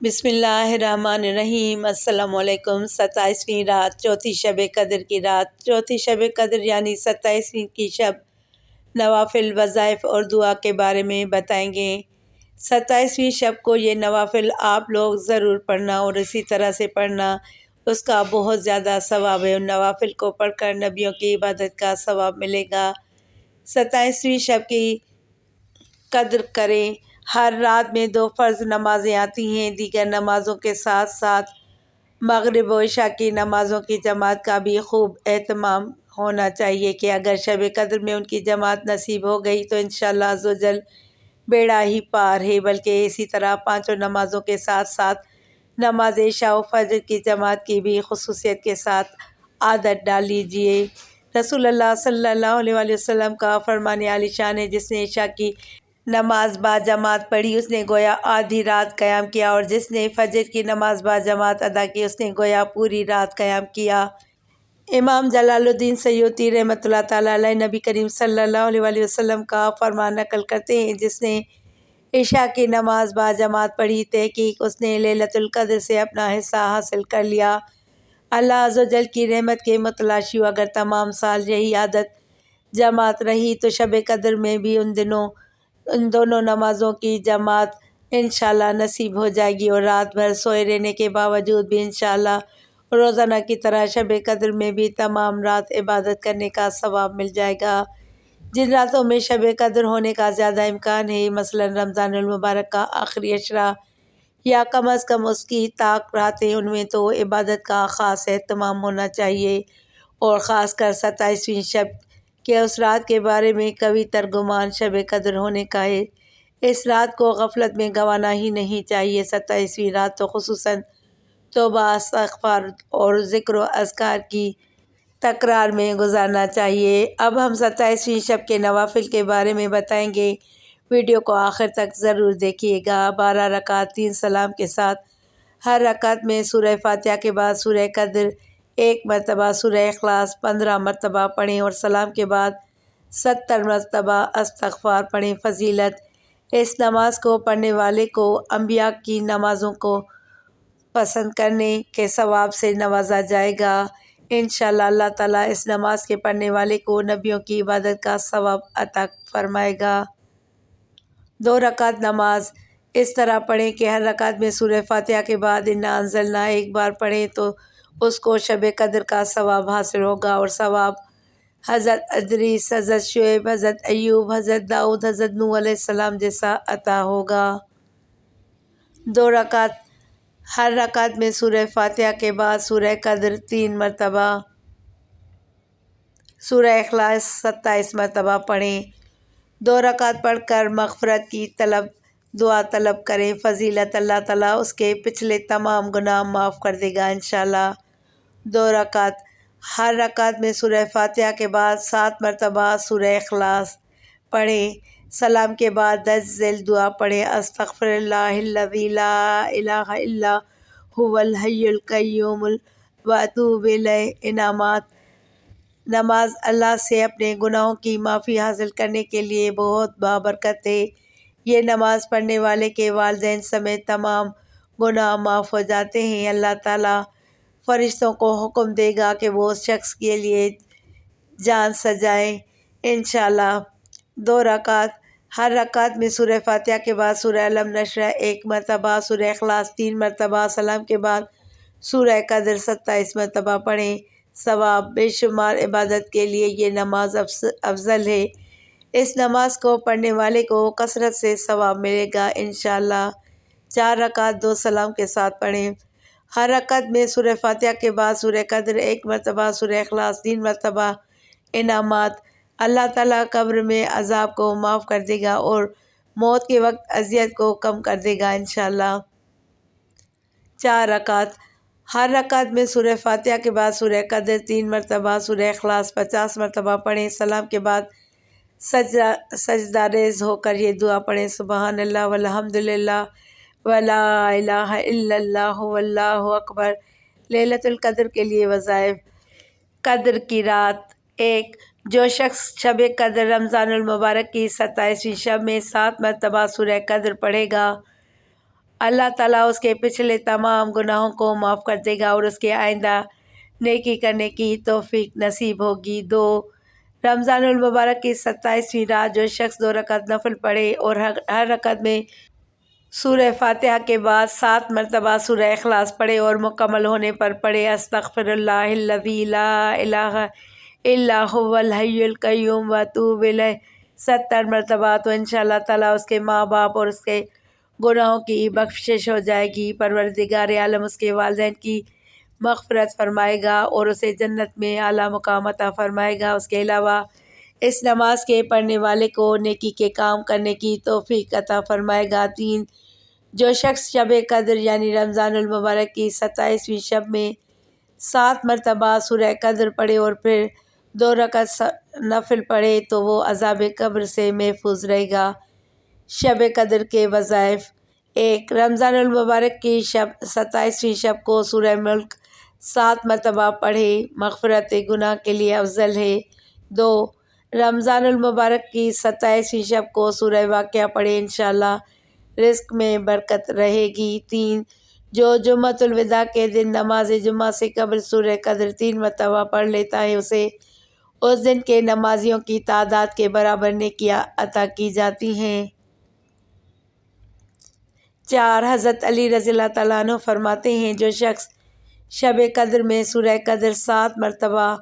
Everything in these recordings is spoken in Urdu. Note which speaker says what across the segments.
Speaker 1: بسم اللہ الرحمن الرحیم۔ السلام علیکم۔ 27ویں رات، چوتھی شب قدر کی رات۔ چوتھی شب قدر یعنی 27ویں کی شب نوافل، وظائف اور دعا کے بارے میں بتائیں گے۔ 27ویں شب کو یہ نوافل آپ لوگ ضرور پڑھنا اور اسی طرح سے پڑھنا، اس کا بہت زیادہ ثواب ہے۔ ان نوافل کو پڑھ کر نبیوں کی عبادت کا ثواب ملے گا۔ 27ویں شب کی قدر کریں۔ ہر رات میں 2 فرض نمازیں آتی ہیں، دیگر نمازوں کے ساتھ ساتھ مغرب و عشاء کی نمازوں کی جماعت کا بھی خوب اہتمام ہونا چاہیے کہ اگر شب قدر میں ان کی جماعت نصیب ہو گئی تو انشاءاللہ عزوجل بیڑا ہی پار ہے۔ بلکہ اسی طرح 5 نمازوں کے ساتھ ساتھ نماز عشاء و فجر کی جماعت کی بھی خصوصیت کے ساتھ عادت ڈال لیجیے۔ رسول اللہ صلی اللہ علیہ وآلہ وسلم کا فرمان عالی شان ہے، جس نے عشاء کی نماز با جماعت پڑھی اس نے گویا آدھی رات قیام کیا، اور جس نے فجر کی نماز با جماعت ادا کی اس نے گویا پوری رات قیام کیا۔ امام جلال الدین سیوطی رحمۃ اللہ تعالیٰ علیہ نبی کریم صلی اللہ علیہ وآلہ وسلم کا فرمان نقل کرتے ہیں، جس نے عشاء کی نماز با جماعت پڑھی تحقیق اس نے لیلۃ القدر سے اپنا حصہ حاصل کر لیا۔ اللہ عز و جل کی رحمت کے متلاشی ہو، اگر تمام سال یہی عادت جماعت رہی تو شب قدر میں بھی ان دونوں نمازوں کی جماعت انشاءاللہ نصیب ہو جائے گی، اور رات بھر سوئے رہنے کے باوجود بھی انشاءاللہ روزانہ کی طرح شب قدر میں بھی تمام رات عبادت کرنے کا ثواب مل جائے گا۔ جن راتوں میں شب قدر ہونے کا زیادہ امکان ہے، مثلا رمضان المبارک کا آخری عشرہ یا کم از کم اس کی طاق راتیں، ان میں تو عبادت کا خاص اہتمام ہونا چاہیے، اور خاص کر 27ویں شب کے اس رات کے بارے میں قوی ترگمان شب قدر ہونے کا ہے۔ اس رات کو غفلت میں گنوانا ہی نہیں چاہیے۔ 27ویں رات تو خصوصاً توبہ، استغفار اور ذکر و اذکار کی تکرار میں گزارنا چاہیے۔ اب ہم 27ویں شب کے نوافل کے بارے میں بتائیں گے، ویڈیو کو آخر تک ضرور دیکھیے گا۔ 12 رکعت 3 سلام کے ساتھ، ہر رکعت میں سورہ فاتحہ کے بعد سورہ قدر 1 مرتبہ، سورہ اخلاص 15 مرتبہ پڑھیں، اور سلام کے بعد 70 مرتبہ استغفار پڑھیں۔ فضیلت: اس نماز کو پڑھنے والے کو انبیاء کی نمازوں کو پسند کرنے کے ثواب سے نوازا جائے گا۔ انشاءاللہ اللہ تعالیٰ اس نماز کے پڑھنے والے کو نبیوں کی عبادت کا ثواب عطا فرمائے گا۔ 2 رکعت نماز اس طرح پڑھیں کہ ہر رکعت میں سورہ فاتحہ کے بعد انا انزلنا 1 بار پڑھیں تو اس کو شب قدر کا ثواب حاصل ہوگا، اور ثواب حضرت ادریس، حضرت شعیب، حضرت ایوب، حضرت داؤد، حضرت نوح علیہ السلام جیسا عطا ہوگا۔ 2 رکعت ہر رکعت میں سورہ فاتحہ کے بعد سورہ قدر 3 مرتبہ، سورہ اخلاص 27 مرتبہ پڑھیں۔ 2 رکعت پڑھ کر مغفرت کی دعا طلب کریں۔ فضیلت: اللہ تعالیٰ اس کے پچھلے تمام گناہ معاف کر دے گا انشاءاللہ۔ 2 رکعت ہر رکعت میں سورہ فاتحہ کے بعد 7 مرتبہ سورہ اخلاص پڑھیں۔ سلام کے بعد 10 ذیل دعا پڑھیں: استغفر اللہ الذی لا الہ الا ھو الحی القیوم واتوب الیہ۔ انعامات: نماز اللہ سے اپنے گناہوں کی معافی حاصل کرنے کے لیے بہت بابرکت ہے۔ یہ نماز پڑھنے والے کے والدین سمیت تمام گناہ معاف ہو جاتے ہیں۔ اللہ تعالیٰ فرشتوں کو حکم دے گا کہ وہ اس شخص کے لیے جان سجائیں انشاءاللہ۔ 2 رکعت ہر رکعت میں سورہ فاتحہ کے بعد سورہ الم نشرح 1 مرتبہ، سورہ اخلاص 3 مرتبہ، سلام کے بعد سورہ قدر 27 مرتبہ پڑھیں۔ ثواب: بے شمار عبادت کے لیے یہ نماز افضل ہے۔ اس نماز کو پڑھنے والے کو کثرت سے ثواب ملے گا انشاءاللہ۔ 4 رکعت 2 سلام کے ساتھ پڑھیں۔ ہر رکعت میں سورہ فاتحہ کے بعد سورہ قدر 1 مرتبہ، سورہ اخلاص 3 مرتبہ۔ انعامات: اللہ تعالیٰ قبر میں عذاب کو معاف کر دے گا اور موت کے وقت اذیت کو کم کر دے گا انشاءاللہ۔ 4 رکعت ہر رکعت میں سورہ فاتحہ کے بعد سورہ قدر 3 مرتبہ، سورہ اخلاص 50 مرتبہ پڑھیں۔ سلام کے بعد سجدہ ریز ہو کر یہ دعا پڑھیں: سبحان اللہ والحمد للہ ولا الہ الا اللہ واللہ اکبر۔ لیلۃ القدر کے لیے وظائف: قدر کی رات 1، جو شخص شب قدر رمضان المبارک کی 27ویں شب میں 7 مرتبہ سورہ قدر پڑھے گا، اللہ تعالیٰ اس کے پچھلے تمام گناہوں کو معاف کر دے گا اور اس کے آئندہ نیکی کرنے کی توفیق نصیب ہوگی۔ 2، رمضان المبارک کی 27ویں رات جو شخص 2 رکعت نفل پڑھے اور ہر رکعت میں سورہ فاتحہ کے بعد 7 مرتبہ سورہ اخلاص پڑھے اور مکمل ہونے پر پڑھے استغفر اللہ الذی لا الہ الا هو الحی القیوم واتوب الیہ 70 مرتبہ، تو انشاءاللہ تعالیٰ اس کے ماں باپ اور اس کے گناہوں کی بخشش ہو جائے گی۔ پروردگار عالم اس کے والدین کی مغفرت فرمائے گا اور اسے جنت میں اعلیٰ مقام عطا فرمائے گا۔ اس کے علاوہ اس نماز کے پڑھنے والے کو نیکی کے کام کرنے کی توفیق عطا فرمائے گا۔ 3، جو شخص شب قدر یعنی رمضان المبارک کی 27ویں شب میں 7 مرتبہ سورہ قدر پڑھے اور پھر 2 رکعت نفل پڑھے تو وہ عذاب قبر سے محفوظ رہے گا۔ شب قدر کے وظائف: 1، رمضان المبارک کی 27ویں شب کو سورہ ملک 7 مرتبہ پڑھے، مغفرت گناہ کے لیے افضل ہے۔ 2، رمضان المبارک کی 27ویں شب کو سورہ واقعہ پڑھے، انشاءاللہ رزق میں برکت رہے گی۔ 3، جو جمعۃ الوداع کے دن نماز جمعہ سے قبل سورہ قدر 3 مرتبہ پڑھ لیتا ہے اسے اس دن کے نمازیوں کی تعداد کے برابر نیکیاں عطا کی جاتی ہیں۔ 4، حضرت علی رضی اللہ تعالیٰ عنہ فرماتے ہیں جو شخص شب قدر میں سورہ قدر 7 مرتبہ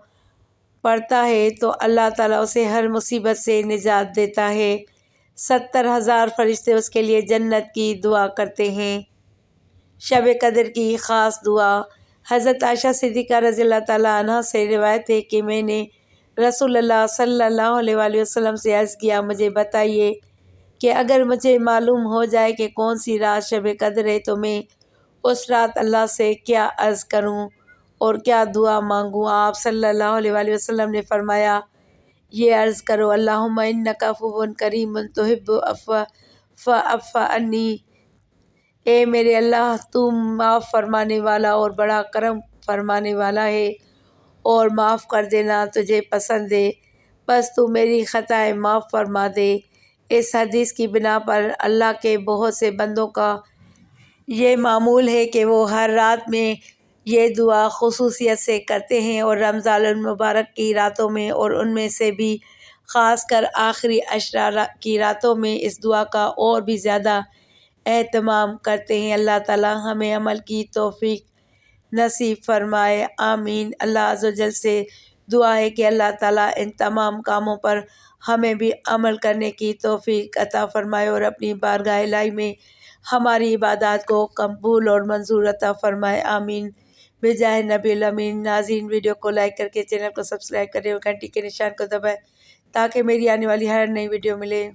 Speaker 1: پڑھتا ہے تو اللہ تعالیٰ اسے ہر مصیبت سے نجات دیتا ہے۔ 70,000 فرشتے اس کے لیے جنت کی دعا کرتے ہیں۔ شب قدر کی خاص دعا: حضرت عائشہ صدیقہ رضی اللہ تعالیٰ عنہ سے روایت ہے کہ میں نے رسول اللہ صلی اللہ علیہ وآلہ وسلم سے عرض کیا، مجھے بتائیے کہ اگر مجھے معلوم ہو جائے کہ کون سی رات شب قدر ہے تو میں اس رات اللہ سے کیا عرض کروں اور کیا دعا مانگوں؟ آپ صلی اللہ علیہ وآلہ وسلم نے فرمایا، یہ عرض کرو، اللہم انک عفو کریم تحب العفو فاعف عنی، اے میرے اللہ تو معاف فرمانے والا اور بڑا کرم فرمانے والا ہے اور معاف کر دینا تجھے پسند ہے، بس تو میری خطائیں معاف فرما دے۔ اس حدیث کی بنا پر اللہ کے بہت سے بندوں کا یہ معمول ہے کہ وہ ہر رات میں یہ دعا خصوصیت سے کرتے ہیں اور رمضان المبارک کی راتوں میں اور ان میں سے بھی خاص کر آخری 10 کی راتوں میں اس دعا کا اور بھی زیادہ اہتمام کرتے ہیں۔ اللہ تعالیٰ ہمیں عمل کی توفیق نصیب فرمائے، آمین۔ اللہ عز و جل سے دعا ہے کہ اللہ تعالیٰ ان تمام کاموں پر ہمیں بھی عمل کرنے کی توفیق عطا فرمائے اور اپنی بارگاہ الہی میں ہماری عبادات کو قبول اور منظور عطا فرمائے، آمین، بجاہ نبی الامین۔ ناظرین، ویڈیو کو لائک کر کے چینل کو سبسکرائب کریں اور گھنٹی کے نشان کو دبائیں تاکہ میری آنے والی ہر نئی ویڈیو ملے۔